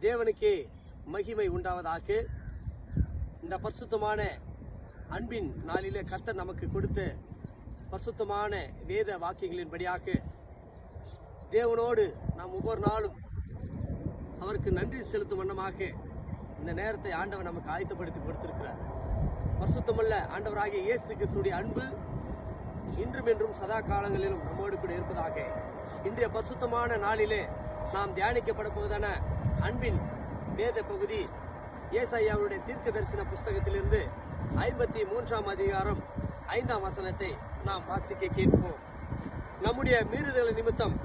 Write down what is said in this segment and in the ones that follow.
தேவனுக்கே மகிமை உண்டாவதாக. இந்த பரிசுத்தமான அன்பின் நாளிலே கர்த்தர் நமக்கு கொடுத்த பரிசுத்தமான வேத வாக்கியங்களின்படியாக தேவனோடு நாம் ஒவ்வொரு நாளும் அவருக்கு நன்றி செலுத்தும் வண்ணமாக இந்த நேரத்தை ஆண்டவர் நமக்கு ஆயத்தப்படுத்தி கொடுத்திருக்கிறார். பரிசுத்தமுள்ள ஆண்டவராகிய இயேசு கிறிஸ்துவின் அன்பு இன்றும் என்றும் சதா காலங்களிலும் நம்மோடு கூட இருப்பதாக. இன்றைய பரிசுத்தமான நாளிலே நாம் தியானிக்கப்பட போவதான அன்பின் வேத பகுதி ஏசாயாவுடைய தீர்க்க தரிசன புஸ்தகத்திலிருந்து 53ஆம் அதிகாரம் 5ஆம் வசனத்தை நாம் வாசிக்க கேட்போம். நம்முடைய மீறுதல் நிமித்தம்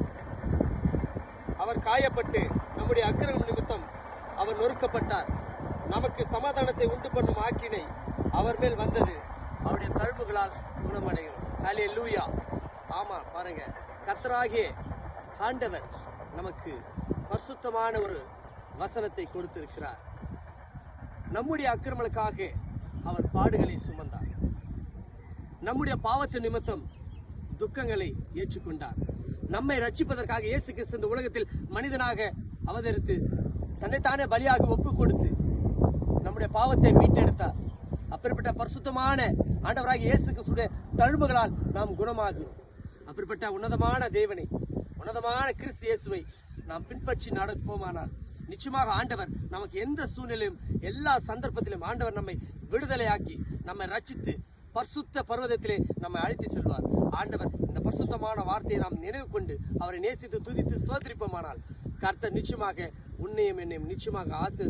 அவர் காயப்பட்டு, நம்முடைய அக்கிரமம் நிமித்தம் அவர் நொறுக்கப்பட்டார். நமக்கு சமாதானத்தை உண்டு பண்ணும் ஆக்கினை அவர் மேல் வந்தது, அவருடைய தழும்புகளால் குணமடைகிறோம். ஹல்லேலூயா. ஆமா, பாருங்க, கர்த்தராகிய ஆண்டவர் நமக்கு பரிசுத்தமான ஒரு வசனத்தை கொடுத்திருக்கிறார். நம்முடைய அக்கிரமங்களுக்காக அவர் பாடுகளை சுமந்தார், நம்முடைய பாவத்தின் நிமித்தம் துக்கங்களை ஏற்றுக்கொண்டார். நம்மை ரட்சிப்பதற்காக இயேசு கிறிஸ்து இந்த உலகத்தில் மனிதனாக அவதரித்து தன்னைத்தானே பலியாக ஒப்பு கொடுத்து நம்முடைய பாவத்தை மீட்டெடுத்தார். அப்படிப்பட்ட பரிசுத்தமான ஆண்டவராகிய இயேசு கிறிஸ்துடைய தழும்புகளால் நாம் குணமாகிறோம். அப்படிப்பட்ட உன்னதமான தேவனை, உன்னதமான கிறிஸ்து இயேசுவை நாம் பின்பற்றி நடப்போமானால் நிச்சயமாக ஆண்டவர் நமக்கு எந்த சூழ்நிலையும் எல்லா சந்தர்ப்பத்திலும் ஆண்டவர் நம்மை விடுதலையாக்கி நம்மை ரட்சித்து பரிசுத்த பர்வதத்திலே நம்மை அழைத்து செல்வார். ஆண்டவர் இந்த பரிசுத்தமான வார்த்தையை நாம் நினைவு கொண்டு அவரை நேசித்து துதித்து ஸ்தோத்திரிப்போமானால் கர்த்தர் நிச்சயமாக உன்னையும் என்னையும் நிச்சயமாக ஆசீர்வதிப்பார்.